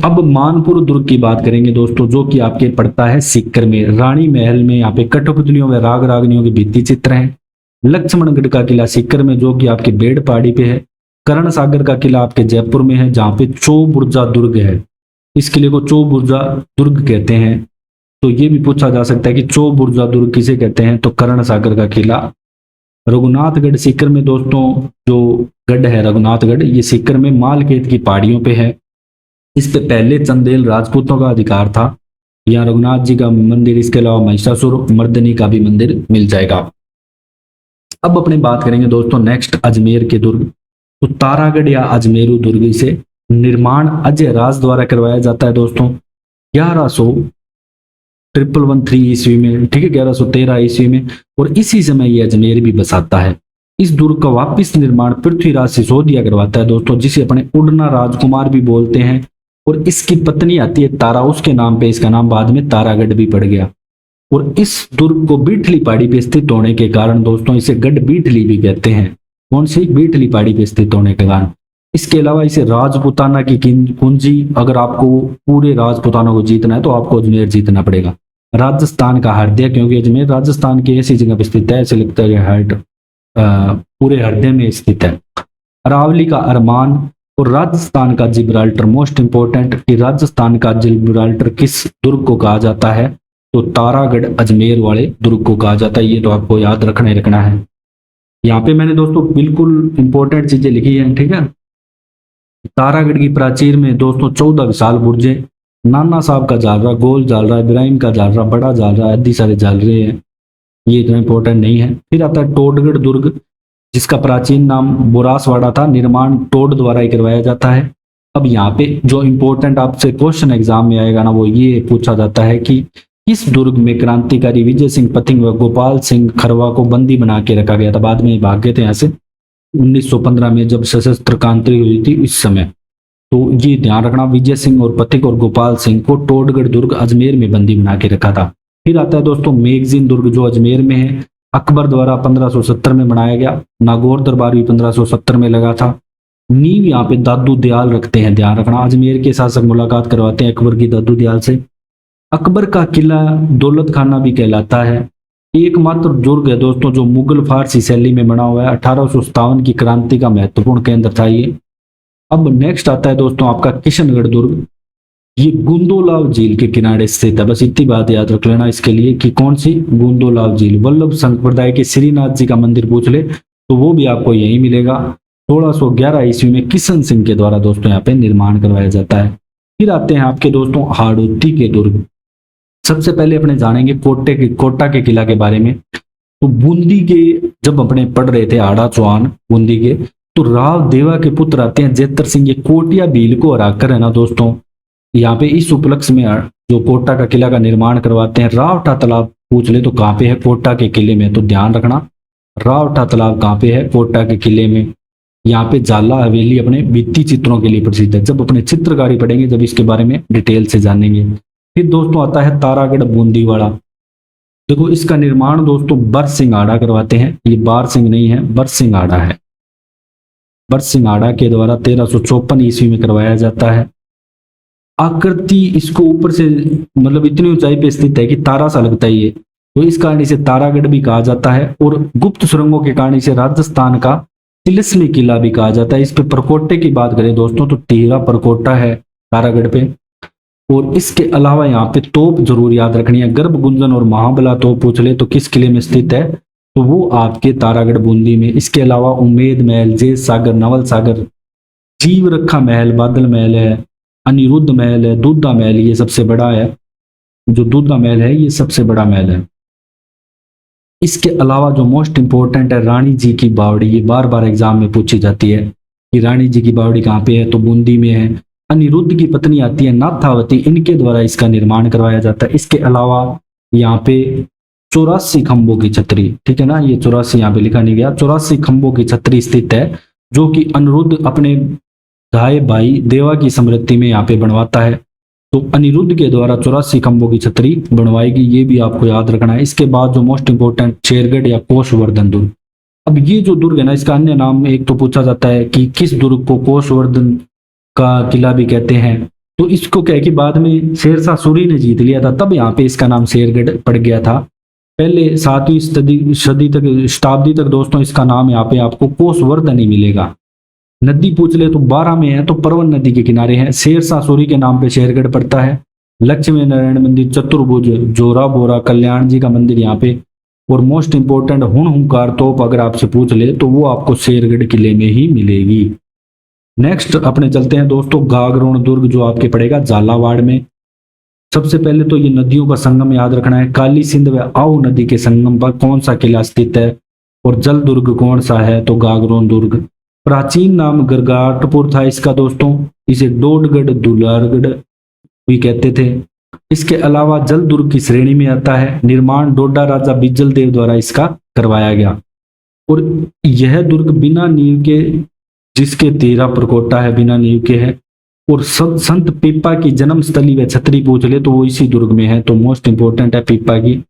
अब मानपुर दुर्ग की बात करेंगे दोस्तों, जो कि आपके पड़ता है सीकर में। रानी महल में यहाँ पे कठपुतलियों व राग रागनियों के भित्ति चित्र हैं। लक्ष्मणगढ़ का किला सीकर में जो कि आपके बेड़ पहाड़ी पे है। कर्ण सागर का किला आपके जयपुर में है जहाँ पे चौबुर्जा दुर्ग है। इस किले को चौबुर्जा दुर्ग कहते हैं। तो ये भी पूछा जा सकता है कि चौबुर्जा दुर्ग किसे कहते हैं, तो कर्ण सागर का किला। रघुनाथगढ़ सीकर में दोस्तों जो गढ़ है रघुनाथगढ़, ये सीकर में मालखेत की पहाड़ियों पे है। इस पे पहले चंदेल राजपूतों का अधिकार था। यहाँ रघुनाथ जी का मंदिर, इसके अलावा महिषासुर मर्दनी का भी मंदिर मिल जाएगा। अब अपने बात करेंगे दोस्तों नेक्स्ट अजमेर के दुर्ग। तो तारागढ़ या अजमेरू दुर्ग, इसे निर्माण अजय राज द्वारा करवाया जाता है दोस्तों 1113 ईस्वी में, ठीक है 1113 ईस्वी में। और इसी समय ये अजमेर भी बसाता है। इस दुर्ग का वापिस निर्माण पृथ्वीराज सिसोदिया करवाता है दोस्तों, जिसे अपने उड़ना राजकुमार भी बोलते हैं। और इसकी पत्नी आती है तारा, उसके नाम पे इसका नाम बाद में तारागढ़ भी पड़ गया। और इस दुर्ग को बीठली पहाड़ी पे स्थित होने के कारण दोस्तों इसे गढ़ बीठली भी कहते हैं। कौन सी? बीठली पहाड़ी पे स्थित होने के कारण। इसके अलावा इसे राजपुताना की कुंजी, अगर आपको पूरे राजपुताना को जीतना है तो आपको अजमेर जीतना पड़ेगा। राजस्थान का हृदय, क्योंकि अजमेर राजस्थान की ऐसी जगह पर स्थित है, ऐसे लगता है हार्ट पूरे हृदय में स्थित है। अरावली का अरमान और राजस्थान का जिब्राल्टर। मोस्ट इंपोर्टेंट कि राजस्थान का जिब्राल्टर किस दुर्ग को कहा जाता है, तो तारागढ़ अजमेर वाले दुर्ग को कहा जाता है। ये तो आपको याद रखना है। यहाँ पे मैंने दोस्तों बिल्कुल इंपॉर्टेंट चीजें लिखी हैं, ठीक है। तारागढ़ की प्राचीर में दोस्तों 14 विशाल बुर्जे, नाना साहब का जालरा, गोल जालरा, इब्राहिम का जालरा, बड़ा जालरा, आदि सारे जालरे हैं। ये इतना इंपॉर्टेंट नहीं है। फिर आता है टोडगढ़ दुर्ग, जिसका प्राचीन नाम बोरासवाड़ा था। निर्माण टोड द्वारा ही करवाया जाता है। अब यहाँ पे जो इंपॉर्टेंट आपसे क्वेश्चन एग्जाम में आएगा ना, वो ये पूछा जाता है कि इस दुर्ग में क्रांतिकारी विजय सिंह पथिंग व गोपाल सिंह खरवा को बंदी बना के रखा गया था। बाद में भाग गए थे यहाँ से 1915 में, जब सशस्त्र क्रांति हुई थी इस समय। तो ये ध्यान रखना, विजय सिंह और पथिक और गोपाल सिंह को टोडगढ़ दुर्ग अजमेर में बंदी बना के रखा था। फिर आता है दोस्तों मेगजीन दुर्ग, जो अजमेर में है। अकबर द्वारा 1570 में बनाया गया। नागौर दरबार भी 1570 में लगा था। नींव यहाँ पे दादू दयाल रखते हैं, ध्यान रखना। अजमेर के शासक मुलाकात करवाते हैं अकबर की दादू दयाल से। अकबर का किला दौलत खाना भी कहलाता है। एकमात्र दुर्ग है दोस्तों जो मुगल फारसी शैली में बना हुआ है। 1857 की क्रांति का महत्वपूर्ण केंद्र था ये। अब नेक्स्ट आता है दोस्तों आपका किशनगढ़ दुर्ग। ये गुंदोलाव झील के किनारे स्थित है। बस इतनी बात याद रख लेना इसके लिए कि कौन सी? गुंदोलाव झील। वल्लभ संप्रदाय के श्रीनाथ जी का मंदिर पूछ ले तो वो भी आपको यही मिलेगा। 1611 ईस्वी में किशन सिंह के द्वारा दोस्तों यहाँ पे निर्माण करवाया जाता है। फिर आते हैं आपके दोस्तों हाड़ौती के दुर्ग। सबसे पहले अपने जानेंगे कोटा के किला के बारे में। तो बूंदी के जब अपने पढ़ रहे थे हाड़ा चौहान बूंदी के, तो राव देवा के पुत्र आते हैं जेतर सिंह। ये कोटिया भील को हराकर है ना दोस्तों यहाँ पे इस उपलक्ष्य में जो कोटा का किला का निर्माण करवाते हैं। रावटा तालाब पूछ ले तो कहाँ पे है? कोटा के किले में। तो ध्यान रखना रावटा तालाब कहाँ पे है? कोटा के किले में। यहाँ पे जाला हवेली अपने भित्ति चित्रों के लिए प्रसिद्ध है। जब अपने चित्रकारी पढ़ेंगे जब इसके बारे में डिटेल से जानेंगे। फिर दोस्तों आता है तारागढ़ बूंदीवाड़ा। देखो इसका निर्माण दोस्तों बरसिंह आड़ा करवाते हैं। ये बार सिंह नहीं है, बरसिंह आड़ा है। बरसिंह आड़ा के द्वारा 1354 ईस्वी में करवाया जाता है। आकृति इसको ऊपर से मतलब इतनी ऊंचाई पे स्थित है कि तारा सा लगता है ये, तो इस कारण इसे तारागढ़ भी कहा जाता है। और गुप्त सुरंगों के कारण इसे राजस्थान का तिलिस्मी किला भी कहा जाता है। इस पे परकोटे की बात करें दोस्तों तो 13 परकोटा है तारागढ़ पे। और इसके अलावा यहाँ पे तोप जरूर याद रखनी है। गर्भ गुंजन और महाबला तोप पूछ ले तो किस किले में स्थित है? तो वो आपके तारागढ़ बूंदी में। इसके अलावा उम्मेद महल, जेत सागर, नवल सागर, जीव रखा महल, बादल महल है, अनिरुद्ध महल है, दूधा महल ये सबसे बड़ा है। जो दूधा महल है ये सबसे बड़ा महल है। इसके अलावा जो मोस्ट इंपॉर्टेंट है रानी जी की बावड़ी। ये बार बार एग्जाम में पूछी जाती है कि रानी जी की बावड़ी कहाँ पे है? तो बूंदी में है। अनिरुद्ध की पत्नी आती है नाथावती, इनके द्वारा इसका निर्माण करवाया जाता है। इसके अलावा यहाँ पे 84 खंभों की छतरी, ठीक है ना, ये 84 यहाँ पे लिखा नहीं गया, 84 खंभों की छतरी स्थित है, जो कि अनिरुद्ध अपने धाए भाई देवा की स्मृति में यहाँ पे बनवाता है। तो अनिरुद्ध के द्वारा 84 खंभों की छतरी बनवाएगी, ये भी आपको याद रखना है। इसके बाद जो मोस्ट इंपोर्टेंट शेरगढ़ या कोषवर्धन दुर्ग। अब ये जो दुर्ग है ना, इसका अन्य नाम एक तो पूछा जाता है कि किस दुर्ग को कोषवर्धन का किला भी कहते हैं। तो इसको क्या है कि बाद में शेरशाह सूरी ने जीत लिया था, तब यहाँ पे इसका नाम शेरगढ़ पड़ गया था। पहले 7वीं सदी तक, शताब्दी तक दोस्तों इसका नाम यहाँ पे आपको कोषवर्धन ही मिलेगा। नदी पूछ ले तो 12 में है, तो परवन नदी के किनारे है। शेरशाह सूरी के नाम पे शेरगढ़ पड़ता है। लक्ष्मी नारायण मंदिर, चतुर्भुज, जोरा बोरा, कल्याण जी का मंदिर यहाँ पे, और मोस्ट इंपोर्टेंट हुंकार तोप अगर आपसे पूछ ले तो वो आपको शेरगढ़ किले में ही मिलेगी। नेक्स्ट अपने चलते हैं दोस्तों गागरोन दुर्ग, जो आपके पड़ेगा झालावाड़ में। सबसे पहले तो ये नदियों का संगम याद रखना है। काली सिंध व आओ नदी के संगम पर कौन सा किला स्थित है, और जल दुर्ग कौन सा है, तो गागरोन दुर्ग। प्राचीन नाम गरगाटपुर था इसका दोस्तों, इसे डोडगढ़ दुलारगढ़ भी कहते थे। इसके अलावा जल दुर्ग की श्रेणी में आता है। निर्माण डोडा राजा बिजल देव द्वारा इसका करवाया गया, और यह दुर्ग बिना नींव के, जिसके 13 प्रकोटा है, बिना नींव के है। और संत पीपा की जन्म स्थली व छतरी पूछ ले तो वो इसी दुर्ग में है, तो मोस्ट इंपोर्टेंट है पीपा की।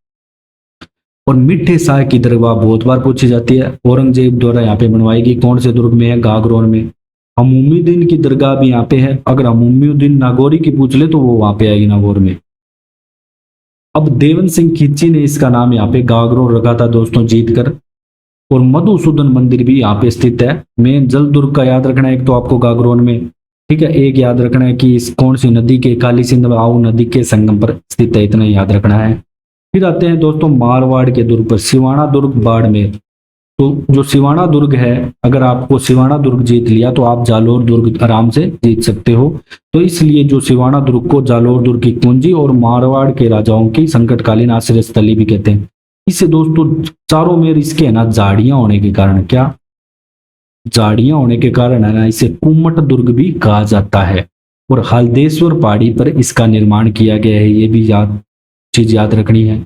और मिठे शाह की दरगाह बहुत बार पूछी जाती है, औरंगजेब द्वारा यहाँ पे बनवाएगी, कौन से दुर्ग में है, गागरोन में। हमूमुद्दीन की दरगाह भी यहाँ पे है, अगर हमूमुद्दीन नागौरी की पूछ ले तो वो वहां पे आएगी, नागौर में। अब देवन सिंह खिची ने इसका नाम यहाँ पे गागरोन रखा था दोस्तों, जीत कर। और मधुसूदन मंदिर भी यहाँ पे स्थित है। मेन जल दुर्ग का याद रखना है एक तो आपको गागरोन में, ठीक है। एक याद रखना है कि इस कौन सी नदी के, काली सिंध आओ नदी के संगम पर स्थित है, इतना याद रखना है। फिर आते हैं दोस्तों मारवाड़ के दुर्ग पर, सिवाना दुर्ग बाड़मेर। तो जो सिवाना दुर्ग है, अगर आपको सिवाना दुर्ग जीत लिया तो आप जालोर दुर्ग आराम से जीत सकते हो। तो इसलिए जो सिवाना दुर्ग को जालोर दुर्ग की कुंजी और मारवाड़ के राजाओं की संकटकालीन आश्रय स्थली भी कहते हैं। इसे दोस्तों चारों में इसके है ना झाड़ियां होने के कारण, क्या झाड़ियां होने के कारण है ना, इसे कुम्मट दुर्ग भी कहा जाता है। और हल्देश्वर पहाड़ी पर इसका निर्माण किया गया है, ये भी चीज याद रखनी है।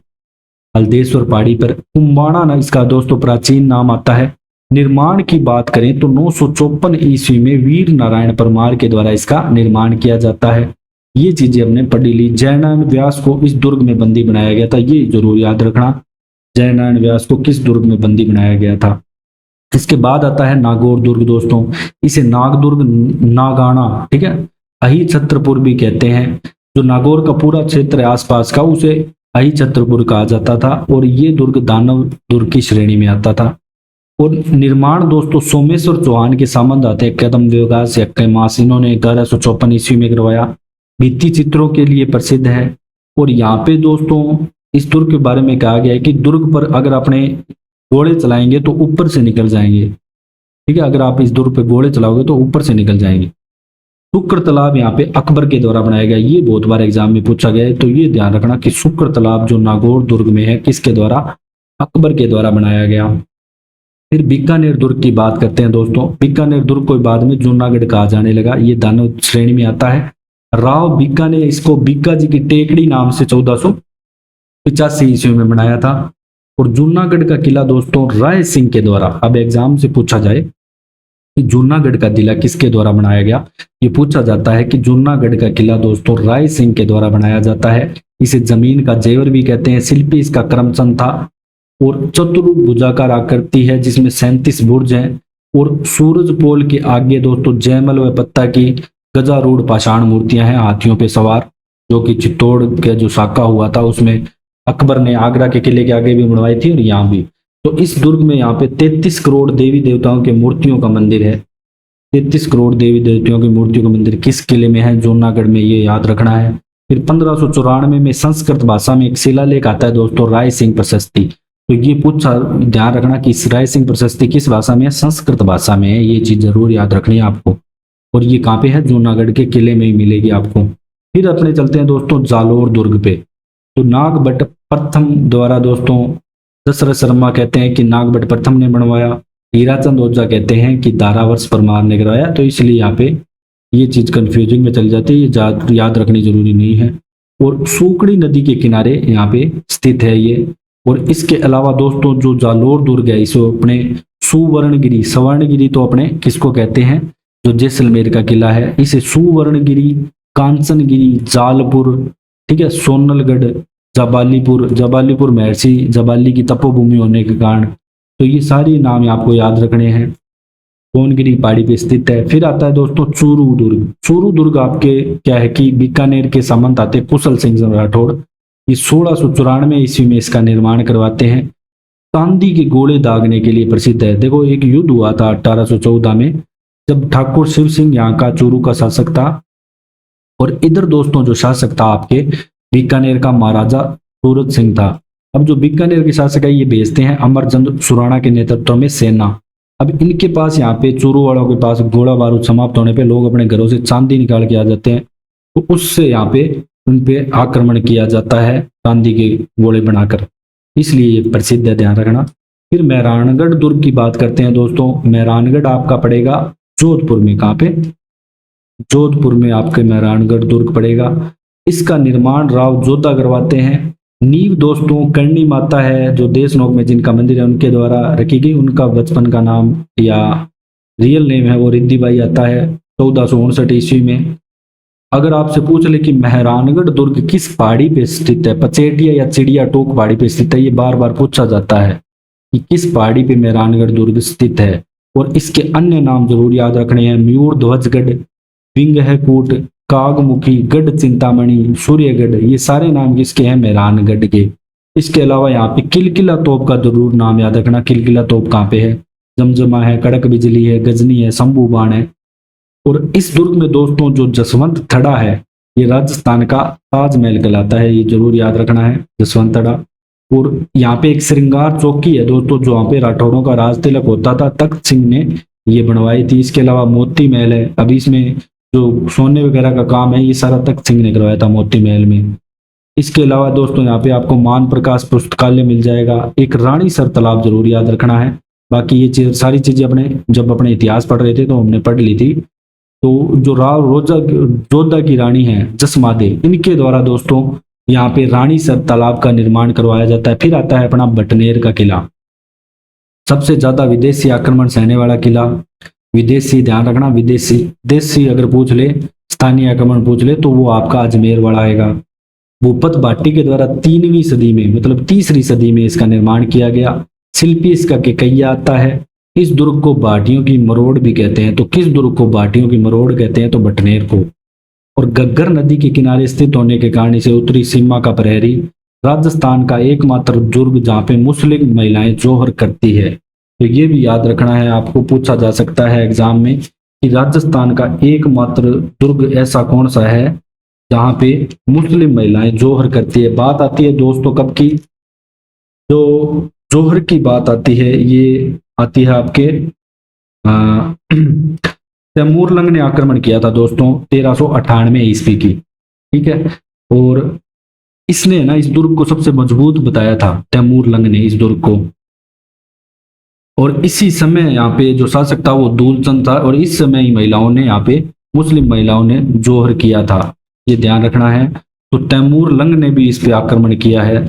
हल्देश्वर पहाड़ी पर कुंबाणा ना इसका दोस्तों प्राचीन नाम आता है। निर्माण की बात करें तो 954 ईस्वी में वीर नारायण परमार के द्वारा इसका निर्माण किया जाता है। ये चीजें हमने पढ़ी ली। जयनारायण व्यास को इस दुर्ग में बंदी बनाया गया था, ये जरूर याद रखना, जयनारायण व्यास को किस दुर्ग में बंदी बनाया गया था। इसके बाद आता है नागौर दुर्ग दोस्तों, इसे नागदुर्ग, नागाना, ठीक है, अही छत्रपुर भी कहते हैं। जो नागौर का पूरा क्षेत्र है आसपास का, उसे अही छत्रपुर कहा जाता था। और ये दुर्ग दानव दुर्ग की श्रेणी में आता था। और निर्माण दोस्तों सोमेश्वर चौहान के संबंध आते हैं, कदम देवदास या मास, इन्होंने 1154 ईस्वी में करवाया। भित्ति चित्रों के लिए प्रसिद्ध है। और यहाँ पे दोस्तों इस दुर्ग के बारे में कहा गया है कि दुर्ग पर अगर अपने गोले चलाएंगे तो ऊपर से निकल जाएंगे, ठीक है। अगर आप इस दुर्ग पे गोले चलाओगे तो ऊपर से निकल जाएंगे। शुक्र तालाब यहाँ पे अकबर के द्वारा बनाया गया, ये बहुत बार एग्जाम में पूछा गया है, तो ये ध्यान रखना कि शुक्र तालाब जो नागौर दुर्ग में है, किसके द्वारा, अकबर के द्वारा बनाया गया। फिर बीकानेर दुर्ग की बात करते हैं दोस्तों। बीकानेर दुर्ग को बाद में जूनागढ़ कहा जाने लगा, ये दानव श्रेणी में आता है। राव बीका ने इसको बीका जी की टेकड़ी नाम से 1485 ईस्वी में बनाया था। और जूनागढ़ का किला दोस्तों राय सिंह के द्वारा, अब एग्जाम से पूछा जाए कि जूनागढ़ का किला किसके द्वारा बनाया गया, ये पूछा जाता है कि जूनागढ़ का किला दोस्तों राय सिंह के द्वारा बनाया जाता है। इसे जमीन का जेवर भी कहते हैं। शिल्पी इसका करमचंद था। और चतुर्भुजाकार आकृति है, जिसमें 37 बुर्ज हैं। और सूरज पोल के आगे दोस्तों जयमल व पत्ता की गजारूढ़ पाषाण मूर्तियां हैं, हाथियों पे सवार, जो कि चित्तौड़ के जो साका हुआ था उसमें अकबर ने आगरा के किले के आगे भी बनवाई थी, और यहाँ भी। तो इस दुर्ग में यहाँ पे 33 करोड़ देवी देवताओं के मूर्तियों का मंदिर है। 33 करोड़ देवी देवताओं की मूर्तियों का मंदिर किस किले में है, जूनागढ़ में, ये याद रखना है। फिर 1594 में संस्कृत भाषा में एक शिलालेख आता है दोस्तों, राय सिंह प्रशस्ति। तो ये पूछा, ध्यान रखना कि राय सिंह प्रशस्ति किस भाषा में है, संस्कृत भाषा में है, ये चीज जरूर याद रखनी है आपको। और ये कहाँ पे है, जूनागढ़ के किले में ही मिलेगी आपको। फिर अपने चलते हैं दोस्तों जालोर दुर्ग पे। तो नागभट्ट प्रथम द्वारा दोस्तों, दशरथ शर्मा कहते हैं कि नागभट्ट प्रथम ने बनवाया। हीराचंद ओझा कहते हैं कि दारावर्ष परमार ने करवाया। तो इसलिए यहाँ पे ये चीज कंफ्यूजिंग में चली जाती है, ये याद रखनी जरूरी नहीं है। और सूकड़ी नदी के किनारे यहाँ पे स्थित है ये। और इसके अलावा दोस्तों जो जालोर दुर्ग है इसे अपने सुवर्णगिरी, स्वर्णगिरी तो अपने किसको कहते हैं, जो जैसलमेर का किला है, इसे सुवर्णगिरी, कांचनगिरी, जालपुर, ठीक है, सोनलगढ़, जबालीपुर, जबालीपुर महर्षि जबाली की तपोभूमि होने के कारण, तो ये सारी नाम आपको याद रखने हैं। सोनगिरी पहाड़ी पे स्थित है। फिर आता है दोस्तों चूरू दुर्ग। चूरू दुर्ग आपके क्या है कि बीकानेर के सामंत आते कुशल सिंह राठौड़, ये 1694 ईस्वी में इसका निर्माण करवाते हैं। चांदी के गोले दागने के लिए प्रसिद्ध है। देखो एक युद्ध हुआ था 1814 में, जब ठाकुर शिव सिंह यहाँ का चूरू का शासक था, और इधर दोस्तों जो शासक था आपके बीकानेर का महाराजा सूरत सिंह था। अब जो बीकानेर के शासक है ये भेजते हैं अमरचंद सुराणा के नेतृत्व में सेना। अब इनके पास यहाँ पे चूरू वालों के पास गोला बारूद समाप्त होने पे लोग अपने घरों से चांदी निकाल के आ जाते हैं, तो उससे यहाँ पे उन पे आक्रमण किया जाता है चांदी के गोले बनाकर, इसलिए ये प्रसिद्ध है, ध्यान रखना। फिर मेहरानगढ़ दुर्ग की बात करते हैं दोस्तों। मेहरानगढ़ आपका पड़ेगा जोधपुर में। कहाँ पे? जोधपुर में आपके मेहरानगढ़ दुर्ग पड़ेगा। इसका निर्माण राव जोधा करवाते हैं। नींव दोस्तों करणी माता है जो देशनोक में जिनका मंदिर है उनके द्वारा रखी गई। उनका बचपन का नाम या रियल नेम है वो रिद्धिबाई आता है 1459 ईस्वी में। अगर आपसे पूछ ले कि मेहरानगढ़ दुर्ग किस पहाड़ी पे स्थित है, पचेटिया या चिड़िया टोक पहाड़ी पे स्थित है, ये बार बार पूछा जाता है कि किस पहाड़ी पे मेहरानगढ़ दुर्ग स्थित है। और इसके अन्य नाम जरूर याद रखने हैं, मयूर ध्वजगढ़, विंगहकूट, कागमुखी, गढ़ चिंतामणि, सूर्यगढ़, ये सारे नाम किसके हैं? मेहरानगढ़ के। इसके अलावा यहाँ पे किलकिला तोप का जरूर नाम याद रखना। किलकिला तोप कहाँ पे है? जमजमा है, कड़क बिजली है, गजनी है, शंभू बाण है। और इस दुर्ग में दोस्तों जो जसवंत थड़ा है ये राजस्थान का ताजमहल कहलाता है, ये जरूर याद रखना है, जसवंत थड़ा। और यहाँ पे एक श्रृंगार चौकी है दोस्तों, जो यहाँ पे राठौड़ों का राज तिलक होता था, तख्त सिंह ने ये बनवाई थी। इसके अलावा मोती महल है। अभी इसमें जो सोने वगैरह का काम है ये सारा तख्त सिंह ने करवाया था मोती महल में। इसके अलावा दोस्तों यहाँ पे आपको मान प्रकाश पुस्तकालय मिल जाएगा। एक रानीसर तालाब जरूर याद रखना है। बाकी ये सारी चीजें अपने जब अपने इतिहास पढ़ रहे थे तो हमने पढ़ ली थी। तो जो राव जोधा की रानी है जसमादे, इनके द्वारा दोस्तों यहाँ पे रानीसर तालाब का निर्माण करवाया जाता है। फिर आता है अपना बटनेर का किला, सबसे ज्यादा विदेशी आक्रमण सहने वाला किला। विदेशी ध्यान रखना, विदेशी देशी अगर पूछ ले, स्थानीय आक्रमण पूछ ले तो वो आपका अजमेर वाला आएगा। भूपत भाटी के द्वारा 3वीं सदी में मतलब तीसरी सदी में इसका निर्माण किया गया। शिल्पी इसका केकैया आता है। इस दुर्ग को भाटियों की मरोड़ भी कहते हैं। तो किस दुर्ग को भाटियों की मरोड़ कहते हैं? तो बटनेर को। और गग्गर नदी के किनारे स्थित होने के कारण इसे उत्तरी सीमा का प्रहरी, राजस्थान का एकमात्र दुर्ग जहाँ पे मुस्लिम महिलाएं जोहर करती है। तो ये भी याद रखना है, आपको पूछा जा सकता है एग्जाम में कि राजस्थान का एकमात्र दुर्ग ऐसा कौन सा है जहाँ पे मुस्लिम महिलाएं जोहर करती है। बात आती है दोस्तों कब की? जो जोहर की बात आती है ये आती है आपके तैमूर लंग ने आक्रमण किया था दोस्तों 1398 ईस्वी की, ठीक है। और इसने ना इस दुर्ग को सबसे मजबूत बताया था, तैमूर लंग ने इस दुर्ग को। और इसी समय यहाँ पे जो शासक था वो दूलचंद था। और इस समय ही महिलाओं ने यहाँ पे मुस्लिम महिलाओं ने जोहर किया था, ये ध्यान रखना है। तो तैमूर लंग ने भी इस पे आक्रमण किया है।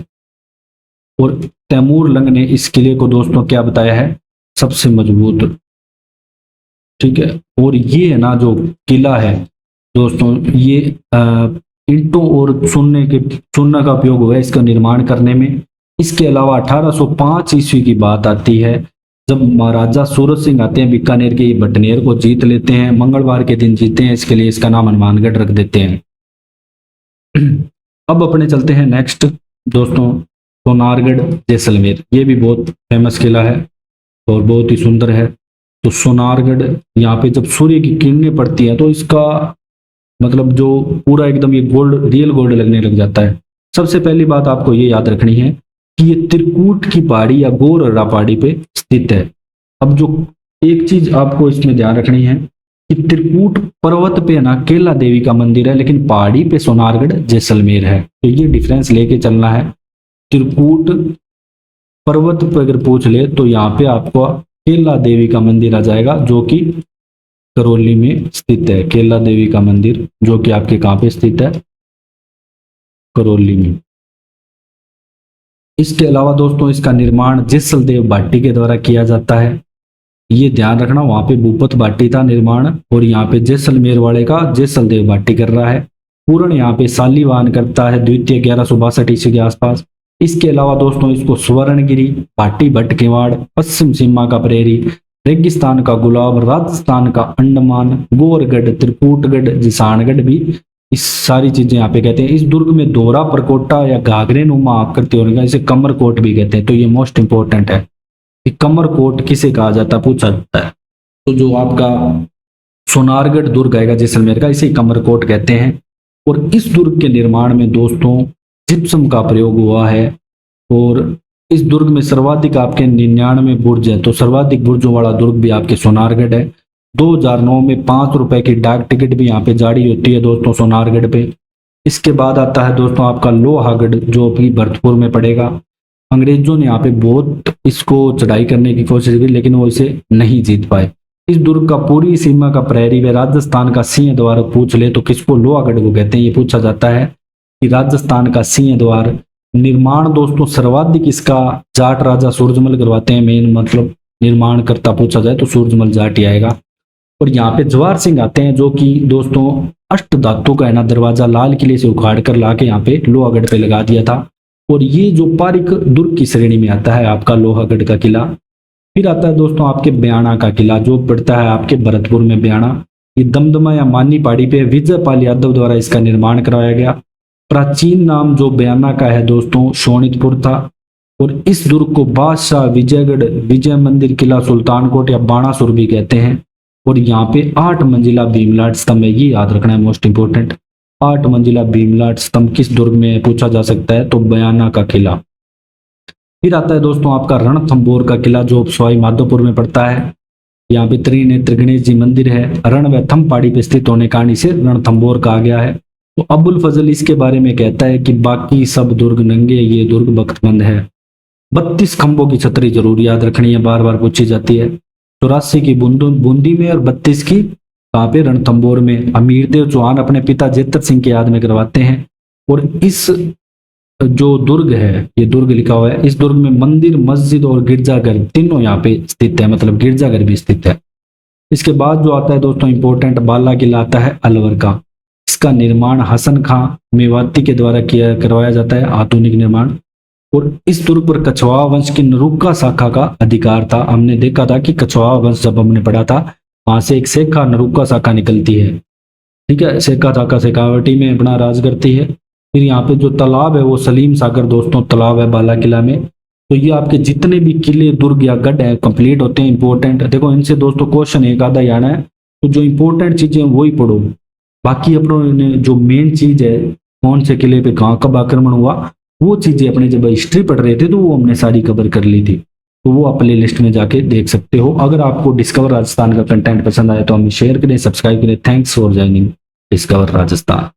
और तैमूर लंग ने इस किले को दोस्तों क्या बताया है? सबसे मजबूत, ठीक है। और ये है ना जो किला है दोस्तों, ये ईंटों और चूना का उपयोग हुआ है इसका निर्माण करने में। इसके अलावा 1805 ईस्वी की बात आती है जब महाराजा सूरत सिंह आते हैं बीकानेर के, बटनेर को जीत लेते हैं। मंगलवार के दिन जीते हैं, इसके लिए इसका नाम हनुमानगढ़ रख देते हैं। अब अपने चलते हैं नेक्स्ट दोस्तों, सोनारगढ़ जैसलमेर। ये भी बहुत फेमस किला है और बहुत ही सुंदर है। तो सोनारगढ़, यहाँ पे जब सूर्य की किरणें पड़ती हैं तो इसका मतलब जो पूरा एकदम ये गोल्ड, रियल गोल्ड लगने लग जाता है। सबसे पहली बात आपको ये याद रखनी है कि ये त्रिकूट की पहाड़ी या गोररा पहाड़ी पे स्थित है। अब जो एक चीज आपको इसमें ध्यान रखनी है कि त्रिकूट पर्वत पे ना केला देवी का मंदिर है, लेकिन पहाड़ी पे सोनारगढ़ जैसलमेर है। तो ये डिफरेंस लेके चलना है। त्रिकूट पर्वत पर अगर पूछ ले तो यहाँ पे आपको केला देवी का मंदिर आ जाएगा जो कि करौली में स्थित है। केला देवी का मंदिर जो कि आपके कहाँ पे स्थित है? करौली में। इसके अलावा दोस्तों इसका निर्माण जैसलदेव भाटी के द्वारा किया जाता है। ये ध्यान रखना, वहां पे भूपत भाटी था निर्माण और यहाँ पे जैसलमेर वाले का जैसलदेव भाटी कर रहा है। पूर्ण यहाँ पे शालिवाहन करता है द्वितीय 1162 ईस्वी के आसपास। इसके अलावा दोस्तों इसको स्वर्णगिरी, भाटी भट्ट किवाड़, पश्चिम सीमा का प्रेरी, रेगिस्तान का गुलाब, राजस्थान का अंडमान, गोरगढ़, त्रिकूटगढ़, जिसानगढ़ भी इस सारी चीजें यहाँ पे कहते हैं। इस दुर्ग में दोहरा परकोटा या घाघरे नुमा आकृति होने का इसे कमरकोट भी कहते हैं। तो ये मोस्ट इंपोर्टेंट है कि कमरकोट किसे कहा जाता है, पूछा जाता है। तो जो आपका सोनारगढ़ दुर्ग आएगा जैसलमेर का, इसे कमरकोट कहते हैं। और इस दुर्ग के निर्माण में दोस्तों जिप्सम का प्रयोग हुआ है और इस दुर्ग में सर्वाधिक आपके 99 बुर्ज है। तो सर्वाधिक बुर्जों वाला दुर्ग भी आपके सोनारगढ़ है। 2009 में 5 रुपए की डाक टिकट भी यहाँ पे जारी होती है दोस्तों सोनारगढ़ पे। इसके बाद आता है दोस्तों आपका लोहागढ़, जो अभी भरतपुर में पड़ेगा। अंग्रेजों ने यहाँ पे बहुत इसको चढ़ाई करने की कोशिश की लेकिन वो इसे नहीं जीत पाए। इस दुर्ग का पूरी सीमा का प्रहरी व राजस्थान का सिंह द्वार पूछ ले तो किसको लोहागढ़ को कहते हैं, ये पूछा जाता है कि राजस्थान का सिंह द्वार। निर्माण दोस्तों सर्वाधिक इसका जाट राजा सूरजमल करवाते हैं। मेन मतलब निर्माण करता पूछा जाए तो सूरजमल जाट ही आएगा। और यहाँ पे जवाहर सिंह आते हैं जो कि दोस्तों अष्ट धातु का है ना दरवाजा लाल किले से उखाड़ कर लाके यहाँ पे लोहागढ़ पे लगा दिया था। और ये जो पारिक दुर्ग की श्रेणी में आता है आपका लोहागढ़ का किला। फिर आता है दोस्तों आपके बयाना का किला, जो पड़ता है आपके भरतपुर में बयाना। ये दमदमा या मानी पहाड़ी पे विजयपाल यादव द्वारा इसका निर्माण करवाया गया। प्राचीन नाम जो बयाना का है दोस्तों शोणितपुर था। और इस दुर्ग को बादशाह विजयगढ़, विजय मंदिर किला, सुल्तानकोट या बाणासुर भी कहते हैं। और यहाँ पे 8 मंजिला भीमलाट स्तंभ है, ये याद रखना है मोस्ट इंपोर्टेंट। 8 मंजिला भीमलाट स्तंभ किस दुर्ग में पूछा जा सकता है, तो बयाना का किला। फिर आता है दोस्तों आपका रणथंभौर का किला, जो सवाई माधोपुर में पड़ता है। यहाँ पे त्रिनेत्र गणेश जी मंदिर है। रण व थम पहाड़ी पे स्थित होने कारण इसे रणथंभौर कहा गया है। तो अबुल फजल इसके बारे में कहता है कि बाकी सब दुर्ग नंगे, ये दुर्ग बख्तबंद है। 32 खंभों की छतरी जरूर याद रखनी है, बार बार पूछी जाती है। 84 की बूंदी में और 32 की कहाँ पे, रणथंभौर में। अमीरदेव चौहान अपने पिता जेतर सिंह की याद में करवाते हैं। और इस जो दुर्ग है, ये दुर्ग लिखा हुआ है, इस दुर्ग में मंदिर, मस्जिद और गिरजाघर तीनों यहाँ पे स्थित है, मतलब गिरजाघर भी स्थित है। इसके बाद जो आता है दोस्तों इंपोर्टेंट बाला किला आता है अलवर का। इसका निर्माण हसन खां मेवाती के द्वारा करवाया जाता है, आधुनिक निर्माण। और इस दुर्ग पर कछवाहा वंश की नरुका शाखा का अधिकार था। हमने देखा था कि कछवाहा वंश जब हमने पढ़ा था, वहां से एक शेखा नरुका शाखा निकलती है, ठीक है। शेखा शाखा शेखावटी में अपना राज करती है। फिर यहाँ पे जो तालाब है वो सलीम सागर दोस्तों तालाब है बाला किला में। तो ये आपके जितने भी किले, दुर्ग या गढ़ है कंप्लीट होते हैं, इंपॉर्टेंट। देखो इनसे दोस्तों क्वेश्चन एक आधा ही आना है, तो जो इंपॉर्टेंट चीजें हैं वही पढ़ो। बाकी अपनों ने जो मेन चीज है, कौन से किले पे कहाँ कब आक्रमण हुआ, वो चीजें अपने जब हिस्ट्री पढ़ रहे थे तो वो हमने सारी कवर कर ली थी। तो वो आप प्ले लिस्ट में जाके देख सकते हो। अगर आपको डिस्कवर राजस्थान का कंटेंट पसंद आए तो हमें शेयर करें, सब्सक्राइब करें। Thanks for joining discover Rajasthan.